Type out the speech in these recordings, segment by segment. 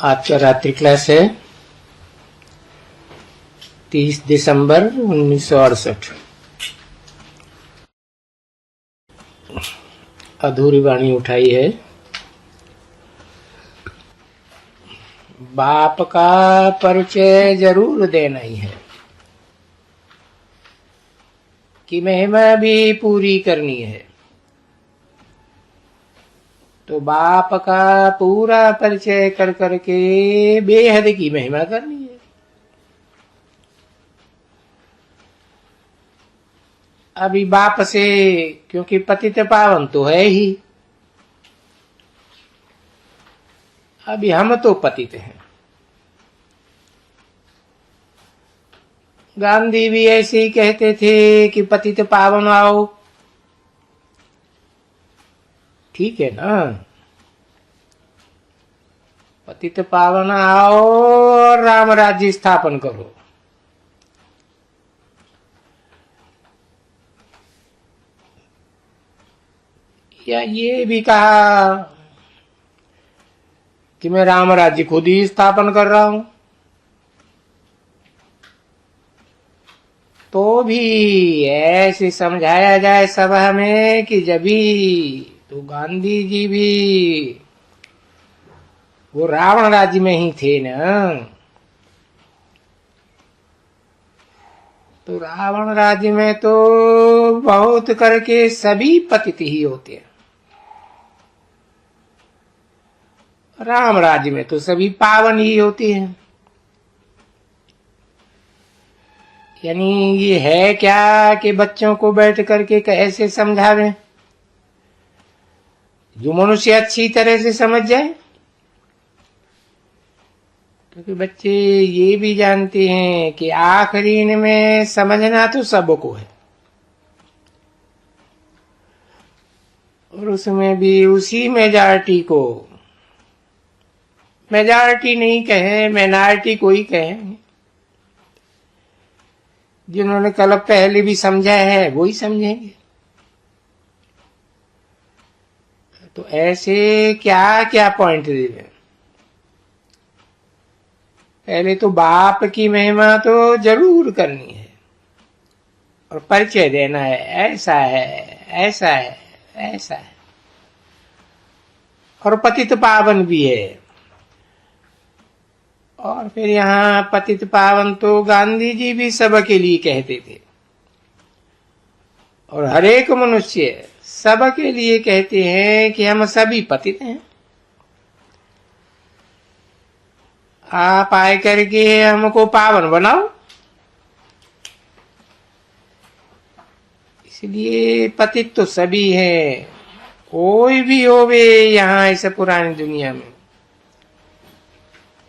आज का रात्रि क्लास है 30 दिसंबर 1968। अधूरी वाणी उठाई है। बाप का परिचय जरूर देना ही है कि महिमा भी पूरी करनी है, तो बाप का पूरा परिचय कर करके बेहद की महिमा करनी है। अभी बाप से, क्योंकि पतित पावन तो है ही, अभी हम तो पतित हैं। गांधी भी ऐसे ही कहते थे कि पतित पावन आओ, ठीक है ना। पतित पावन आओ और राम राज्य स्थापन करो। या ये भी कहा कि मैं राम राज्य खुद ही स्थापन कर रहा हूं, तो भी ऐसे समझाया जाए सभा में कि जब भी तो गांधी जी भी वो रावण राज्य में ही थे ना, तो रावण राज्य में तो बहुत करके सभी पतित ही होते हैं, राम राज्य में तो सभी पावन ही होते हैं। यानी ये है क्या कि बच्चों को बैठ करके कैसे समझावें जो मनुष्य अच्छी तरह से समझ जाए, क्योंकि बच्चे ये भी जानते हैं कि आखिरी में समझना तो सबको है, और उसमें भी उसी मेजॉरिटी को, मेजॉरिटी नहीं कहे माइनॉरिटी को ही कहे, जिन्होंने कल पहले भी समझा है वो ही समझेंगे। तो ऐसे क्या क्या पॉइंट दे रहे। पहले तो बाप की महिमा तो जरूर करनी है और परिचय देना है, ऐसा है ऐसा है ऐसा है, और पतित पावन भी है। और फिर यहाँ पतित पावन तो गांधी जी भी सबके लिए कहते थे, और हर एक मनुष्य सबके लिए कहते हैं कि हम सभी पतित हैं, आप आए करके हमको पावन बनाओ। इसलिए पतित तो सभी है, कोई भी होवे यहाँ इस पुरानी दुनिया में,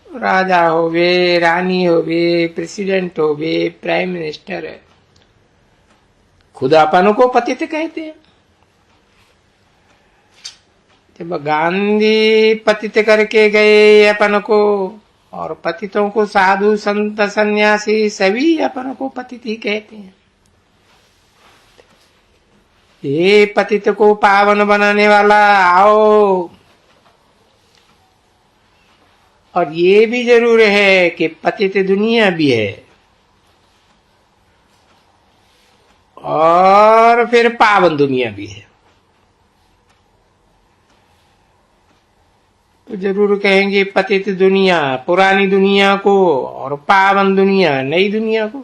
राजा होवे, रानी होवे, प्रेसिडेंट होवे, प्राइम मिनिस्टर है, खुद अपन को पतित कहते हैं। जब गांधी पतित करके गए अपन को, और पतितों को साधु संत सन्यासी सभी अपन को पतित ही कहते हैं। ये पतित को पावन बनाने वाला आओ। और ये भी जरूर है कि पतित दुनिया भी है, और फिर पावन दुनिया भी है। तो जरूर कहेंगे पतित दुनिया पुरानी दुनिया को, और पावन दुनिया नई दुनिया को।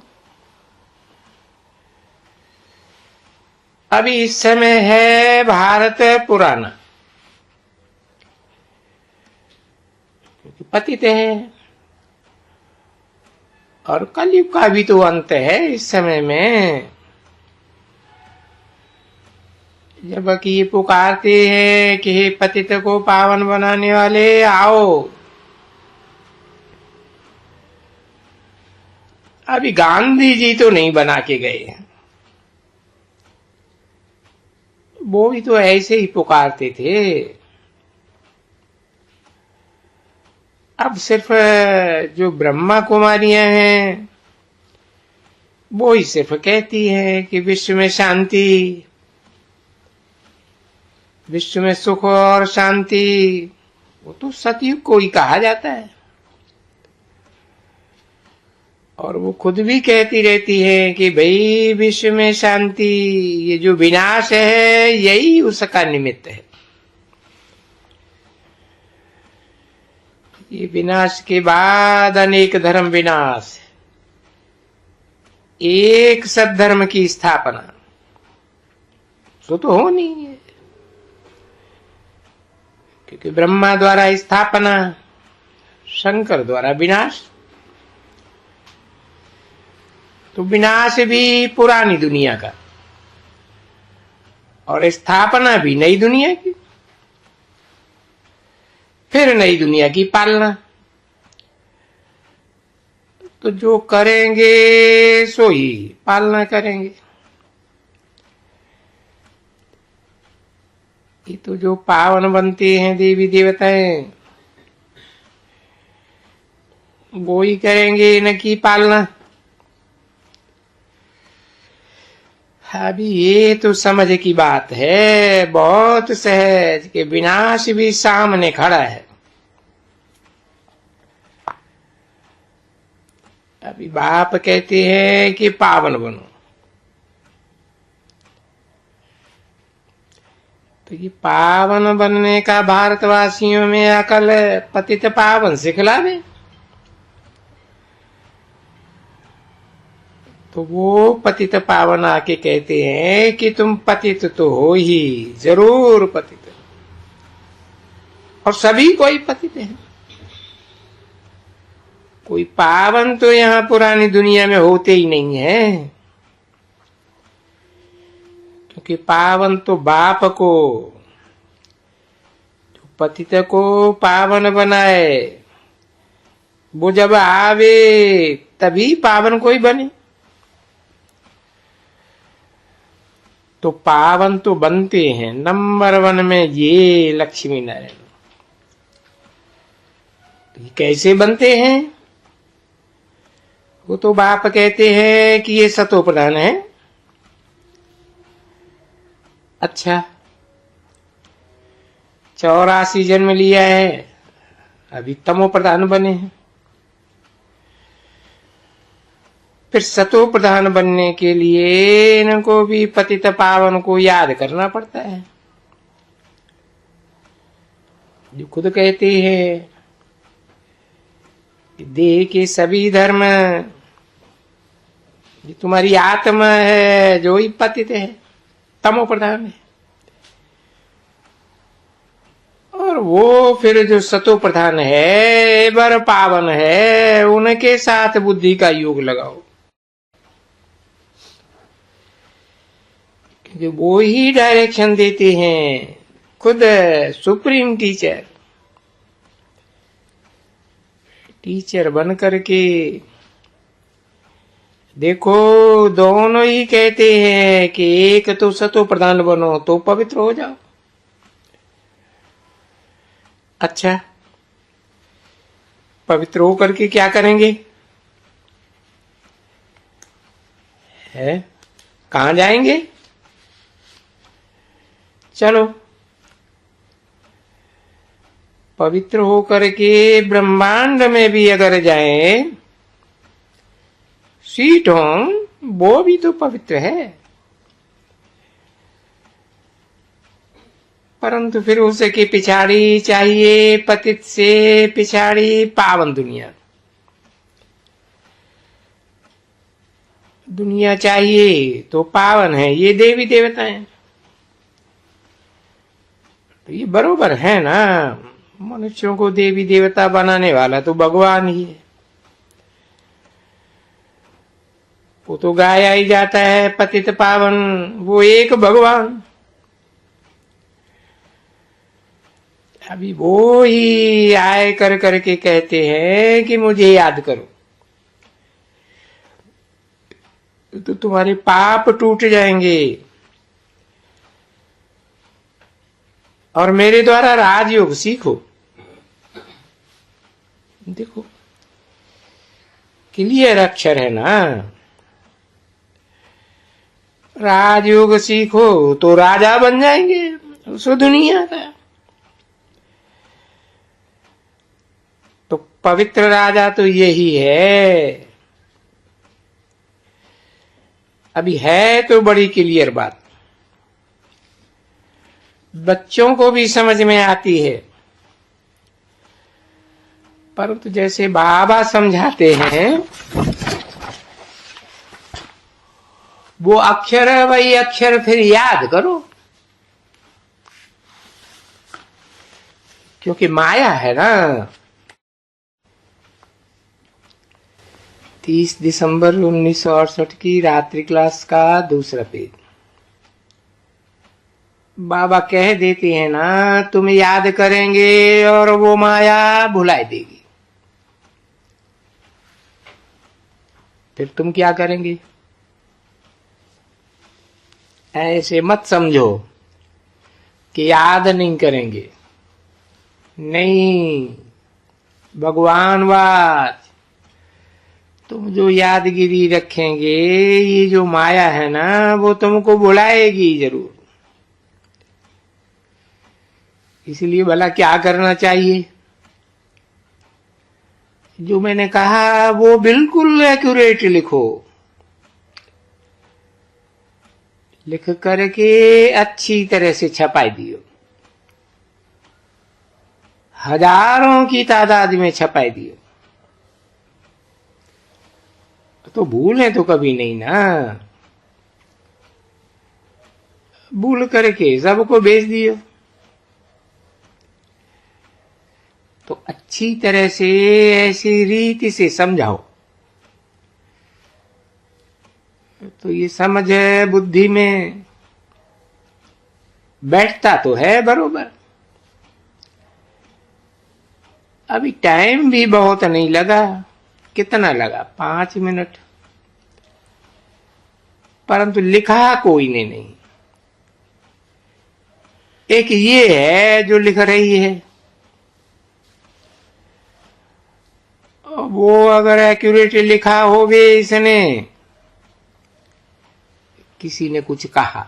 अभी इस समय है भारत पुराना, क्योंकि पतित है, और कलयुग का भी तो अंत है इस समय में। जबकि ये पुकारते हैं कि हे पतित को पावन बनाने वाले आओ। अभी गांधी जी तो नहीं बना के गए, वो भी तो ऐसे ही पुकारते थे। अब सिर्फ जो ब्रह्मा कुमारियां हैं वो ही सिर्फ कहती हैं कि विश्व में शांति, विश्व में सुख और शांति, वो तो सतयुग को ही कहा जाता है। और वो खुद भी कहती रहती है कि भाई विश्व में शांति, ये जो विनाश है यही उसका निमित्त है। ये विनाश के बाद अनेक धर्म विनाश, एक सद्धर्म की स्थापना सो तो हो नहीं है, क्योंकि ब्रह्मा द्वारा स्थापना, शंकर द्वारा विनाश। तो विनाश भी पुरानी दुनिया का और स्थापना भी नई दुनिया की, फिर नई दुनिया की पालना। तो जो करेंगे सो ही पालना करेंगे। ये तो जो पावन बनते हैं देवी देवताएं, वो ही करेंगे इनकी पालना। अभी ये तो समझ की बात है, बहुत सहज, कि विनाश भी सामने खड़ा है। अभी बाप कहते हैं कि पावन बनो, तो ये पावन बनने का भारतवासियों में अकल पतित पावन सिखलावे। तो वो पतित पावन आके कहते हैं कि तुम पतित तो हो ही, जरूर पतित, और सभी कोई पतित है। कोई पावन तो यहाँ पुरानी दुनिया में होते ही नहीं है, क्योंकि पावन तो बाप को, जो पतित को पावन बनाए, वो जब आवे तभी पावन कोई बने। तो पावन तो बनते हैं नंबर 1 में ये लक्ष्मी नारायण। तो ये कैसे बनते हैं? वो तो बाप कहते हैं कि ये सतो प्रधान है। अच्छा, 84 जन्म लिया है, अभी तमो प्रधान बने हैं। फिर सतो प्रधान बनने के लिए इनको भी पतित पावन को याद करना पड़ता है। जो खुद कहते हैं कि देह के सभी धर्म, जो तुम्हारी आत्मा है जो ही पतित है, तमो प्रधान है। और वो फिर जो सतो प्रधान है, बर पावन है, उनके साथ बुद्धि का योग लगाओ, क्योंकि वो ही डायरेक्शन देते हैं, खुद सुप्रीम टीचर। टीचर बन करके देखो, दोनों ही कहते हैं कि एक तो सतो प्रधान बनो तो पवित्र हो जाओ। अच्छा, पवित्र होकर के क्या करेंगे? है कहां जाएंगे? चलो, पवित्र होकर के ब्रह्मांड में भी अगर जाएं, सीट होम, वो भी तो पवित्र है। परंतु फिर उसके पिछाड़ी चाहिए, पतित से पिछाड़ी पावन दुनिया। दुनिया चाहिए तो पावन है ये देवी देवता है। तो ये बरोबर है ना, मनुष्यों को देवी देवता बनाने वाला तो भगवान ही है। वो तो गाया ही जाता है पतित पावन, वो एक भगवान। अभी वो ही आए कर करके कहते हैं कि मुझे याद करो, तो तुम्हारे पाप टूट जाएंगे और मेरे द्वारा राजयोग सीखो। देखो, क्लियर अक्षर है ना, राजयोग सीखो तो राजा बन जाएंगे उस दुनिया का। तो पवित्र राजा तो यही है अभी है तो बड़ी क्लियर बात, बच्चों को भी समझ में आती है, परंतु जैसे बाबा समझाते हैं वो अक्षर है, वही अक्षर फिर याद करो, क्योंकि माया है ना। 30 दिसंबर 1968 की रात्रि क्लास का दूसरा पेज। बाबा कह देते हैं ना, तुम याद करेंगे और वो माया भुलाई देगी, फिर तुम क्या करेंगे? ऐसे मत समझो कि याद नहीं करेंगे, नहीं, भगवान वाच, तुम जो यादगिरी रखेंगे, ये जो माया है ना वो तुमको बुलाएगी जरूर। इसलिए भला क्या करना चाहिए? जो मैंने कहा वो बिल्कुल एक्यूरेट लिखो, लिख करके अच्छी तरह से छपाई दियो, हजारों की तादाद में छपाई दियो, तो भूलें तो कभी नहीं ना। भूल करके सबको भेज दियो, तो अच्छी तरह से ऐसी रीति से समझाओ, तो ये समझ बुद्धि में बैठता तो है बरोबर। अभी टाइम भी बहुत नहीं लगा, कितना लगा? 5 मिनट, परंतु लिखा कोई ने नहीं। एक ये है जो लिख रही है, वो अगर एक्यूरेट लिखा हो भी, इसने किसी ने कुछ कहा,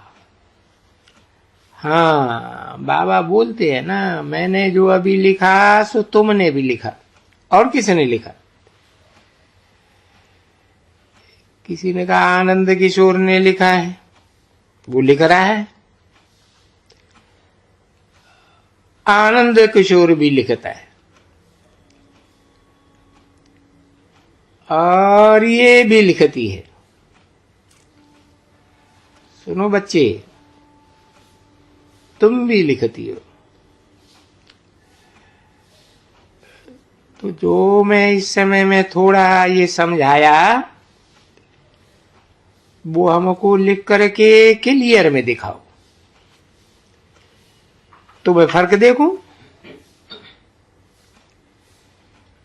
हाँ बाबा बोलते हैं ना, मैंने जो अभी लिखा सो तुमने भी लिखा, और किसने लिखा? किसी ने कहा आनंद किशोर ने लिखा है, वो लिख रहा है, आनंद किशोर भी लिखता है, और ये भी लिखती है। सुनो बच्चे, तुम भी लिखती हो, तो जो मैं इस समय में थोड़ा ये समझाया वो हमको लिख करके क्लियर में दिखाओ, तो मैं फर्क देखूं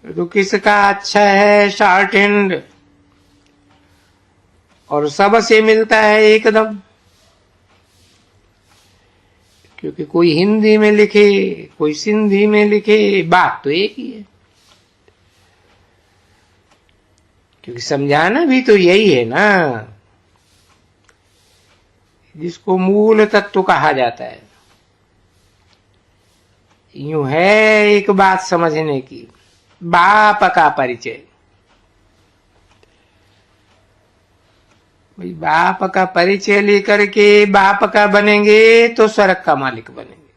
तो किसका अच्छा है शॉर्ट हैंड, और सबसे मिलता है एकदम, क्योंकि कोई हिंदी में लिखे, कोई सिंधी में लिखे, बात तो एक ही है, क्योंकि समझाना भी तो यही है ना, जिसको मूल तत्व कहा जाता है। यूं है एक बात समझने की, बाप का परिचय। भाई बाप का परिचय लेकर के बाप का बनेंगे तो स्वर्ग का मालिक बनेंगे,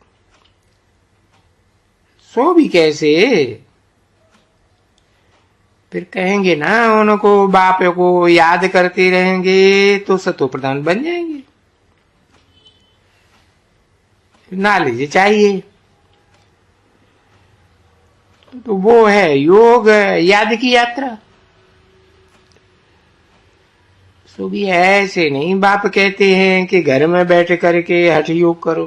सो भी कैसे? फिर कहेंगे ना उनको, बाप को याद करते रहेंगे तो सतो प्रधान बन जाएंगे। नॉलेज चाहिए, तो वो है योग याद की यात्रा। सो भी ऐसे नहीं बाप कहते हैं कि घर में बैठ करके हठ योग करो,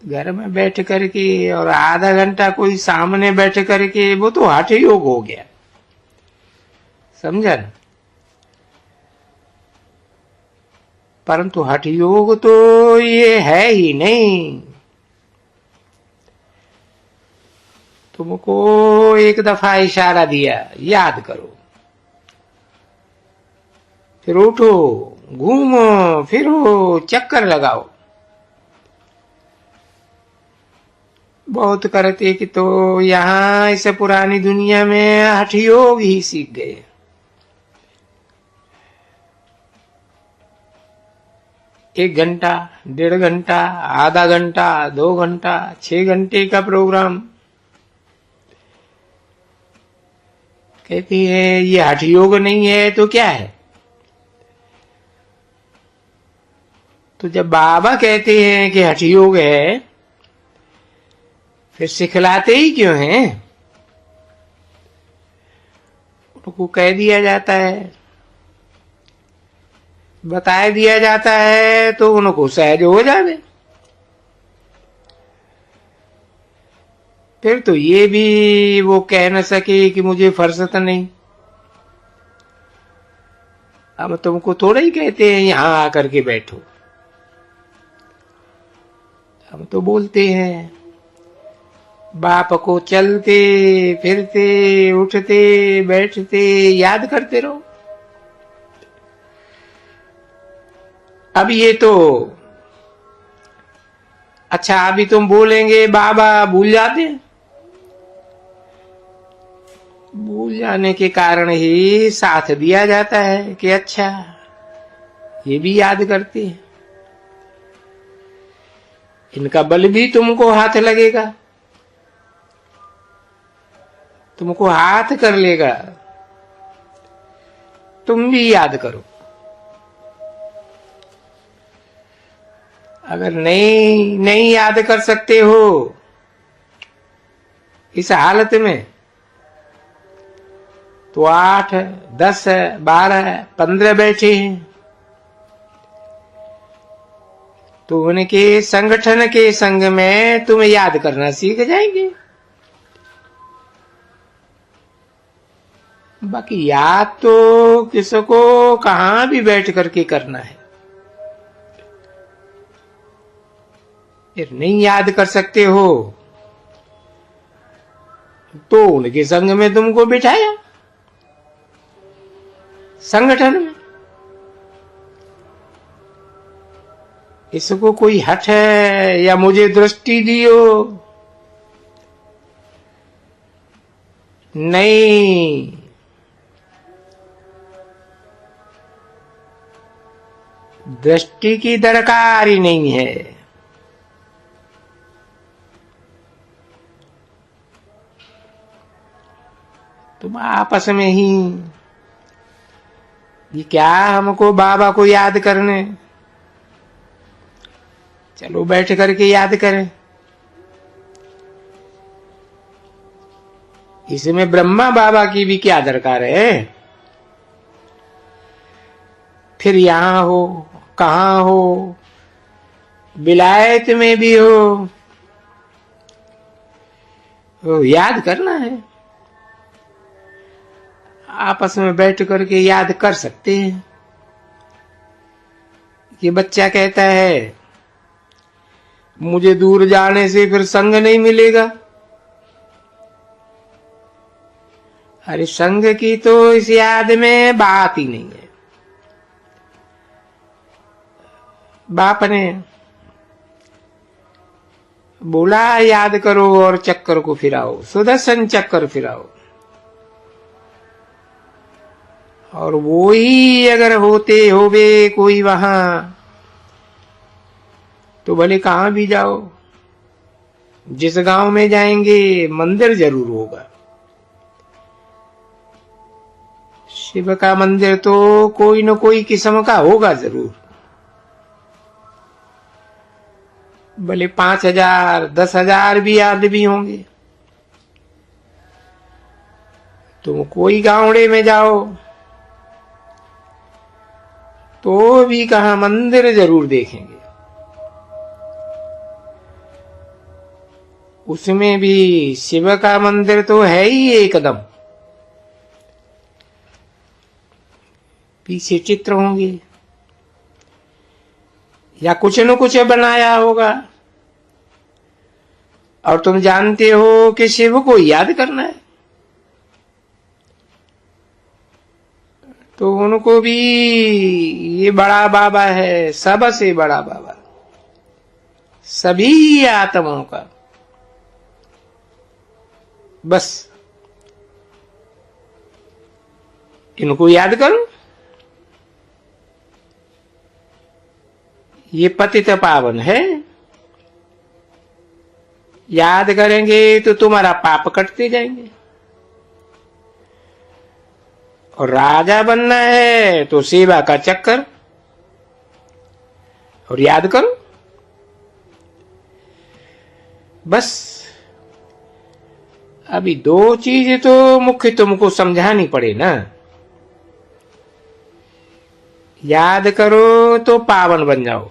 घर में बैठ करके और आधा घंटा कोई सामने बैठ करके, वो तो हठ योग हो गया, समझा ना? परंतु हठ योग तो ये है ही नहीं। तुमको एक दफा इशारा दिया, याद करो, फिर उठो, घूमो फिरो, चक्कर लगाओ। बहुत करते कि तो यहाँ इस पुरानी दुनिया में हठ योग ही सीख गए, 1 घंटा, 1.5 घंटा, आधा घंटा, 2 घंटा, 6 घंटे का प्रोग्राम। कहती है ये हठ योग नहीं है तो क्या है? तो जब बाबा कहते हैं कि हठ योग है, फिर सिखलाते ही क्यों हैं? उनको कह दिया जाता है, बता दिया जाता है तो उनको सहज हो जावे। फिर तो ये भी वो कह न सके कि मुझे फुर्सत नहीं। हम तुमको थोड़ा ही कहते हैं यहां आकर के बैठो, हम तो बोलते हैं बाप को चलते फिरते उठते बैठते याद करते रहो। अब ये तो अच्छा, अभी तुम बोलेंगे बाबा भूल जाते हैं। भूल जाने के कारण ही साथ दिया जाता है कि अच्छा ये भी याद करते हैं, इनका बल भी तुमको हाथ लगेगा, तुमको हाथ कर लेगा, तुम भी याद करो। अगर नहीं याद कर सकते हो इस हालत में, तो 8, 10, 12, 15 बैठे हैं तो उनके संगठन के संग में तुम याद करना सीख जाएंगे। बाकी याद तो किसको कहां भी बैठ करके करना है। फिर नहीं याद कर सकते हो तो उनके संग में तुमको बिठाया, संगठन में। इसको कोई हठ है या मुझे दृष्टि दियो, नहीं। दृष्टि की दरकार ही नहीं है। तुम आपस में ही, ये क्या हमको बाबा को याद करने, चलो बैठ करके याद करें। इसमें ब्रह्मा बाबा की भी क्या दरकार है? फिर यहां हो, कहां हो, विलायत में भी हो, तो याद करना है। आपस में बैठ करके याद कर सकते हैं। ये बच्चा कहता है मुझे दूर जाने से फिर संग नहीं मिलेगा। अरे संग की तो इस याद में बात ही नहीं है। बाप ने बोला याद करो और चक्कर को फिराओ, सुदर्शन चक्कर फिराओ। और वो ही अगर होते होवे कोई वहां, तो भले कहां भी जाओ, जिस गांव में जाएंगे मंदिर जरूर होगा। शिव का मंदिर तो कोई न कोई किस्म का होगा जरूर। भले 5,000, 10,000 भी आदमी होंगे। तुम कोई गांवड़े में जाओ तो भी कहा मंदिर जरूर देखेंगे। उसमें भी शिव का मंदिर तो है ही एकदम। पीछे चित्र होंगे या कुछ न कुछ बनाया होगा। और तुम जानते हो कि शिव को याद करना है, तो उनको भी ये बड़ा बाबा है, सबसे बड़ा बाबा, सभी आत्माओं का। बस इनको याद करो। ये पतित पावन है। याद करेंगे तो तुम्हारा पाप कटते जाएंगे। और राजा बनना है तो सेवा का चक्कर। और याद करो, बस अभी दो चीजें तो मुख्य तुमको समझानी पड़े ना। याद करो तो पावन बन जाओ।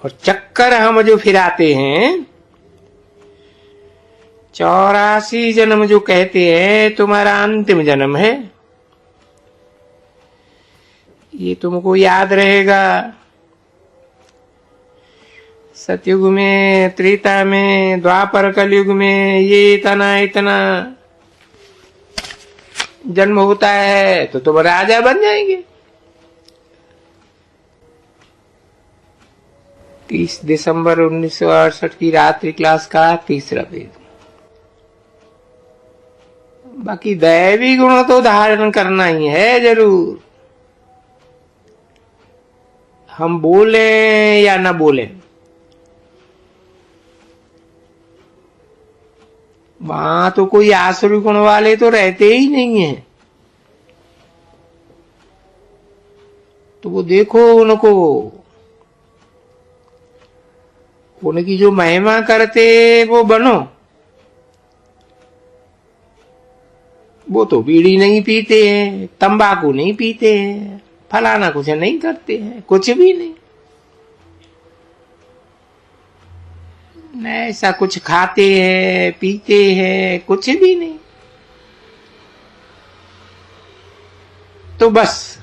और चक्कर हम जो फिराते हैं, 84 जन्म जो कहते हैं तुम्हारा अंतिम जन्म है, ये तुमको याद रहेगा। सतयुग में, त्रेता में, द्वापर कलयुग में ये इतना जन्म होता है तो तुम राजा बन जाएंगे। 30 दिसंबर 1968 की रात्रि क्लास का तीसरा पेज। बाकी दैवी गुण तो धारण करना ही है जरूर। हम बोले या न बोले, वहां तो कोई आसुरी गुण वाले तो रहते ही नहीं है। तो वो देखो उनको, उनकी जो महिमा करते वो बनो। वो तो बीड़ी नहीं पीते हैं, तंबाकू नहीं पीते हैं, फलाना कुछ नहीं करते हैं, कुछ भी नहीं। न ऐसा कुछ खाते हैं, पीते हैं, कुछ भी नहीं। तो बस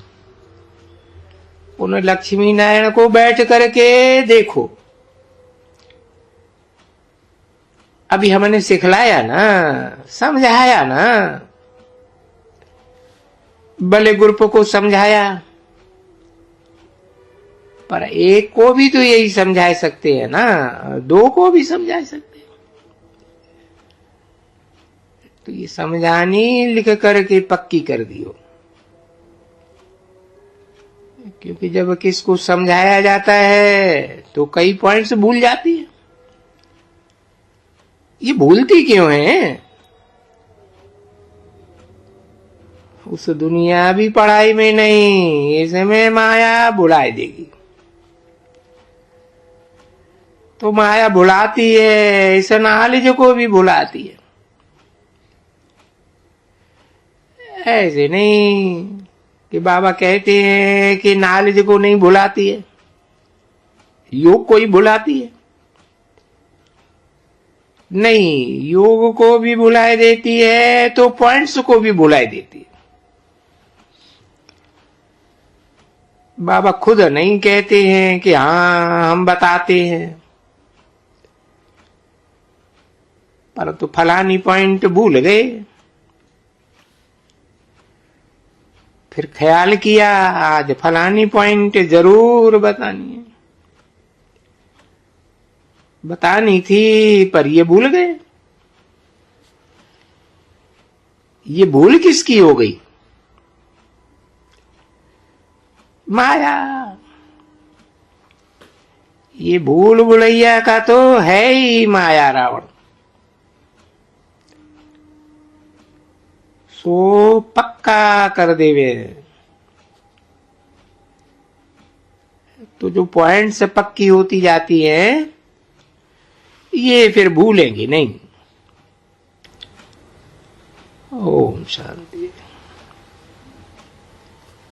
उन लक्ष्मी नारायण को बैठ करके देखो। अभी हमने सिखलाया ना, समझाया ना, भले ग्रुप को समझाया, पर एक को भी तो यही समझा सकते हैं ना, दो को भी समझा सकते हैं। तो ये समझानी लिख करके पक्की कर दियो। क्योंकि जब किसको समझाया जाता है तो कई पॉइंट्स भूल जाती है। ये भूलती क्यों है? उस दुनियावी पढ़ाई में नहीं, इसमें माया भुला देगी। तो माया भुलाती है, इस नॉलेज को भी भुलाती है। ऐसे नहीं कि बाबा कहते हैं कि नॉलेज को नहीं भुलाती है, योग को ही भुलाती है। नहीं, योग को भी भुला देती है तो पॉइंट्स को भी भुला देती है। बाबा खुद नहीं कहते हैं कि हाँ हम बताते हैं, परंतु फलानी पॉइंट भूल गए। फिर ख्याल किया आज फलानी पॉइंट जरूर बतानी है, बतानी थी पर ये भूल गए। ये भूल किसकी हो गई? माया। ये भूल भुलैया का तो है ही माया रावण। सो पक्का कर देवे। तो जो पॉइंट्स पक्की होती जाती है ये फिर भूलेंगे नहीं। ओम शांति।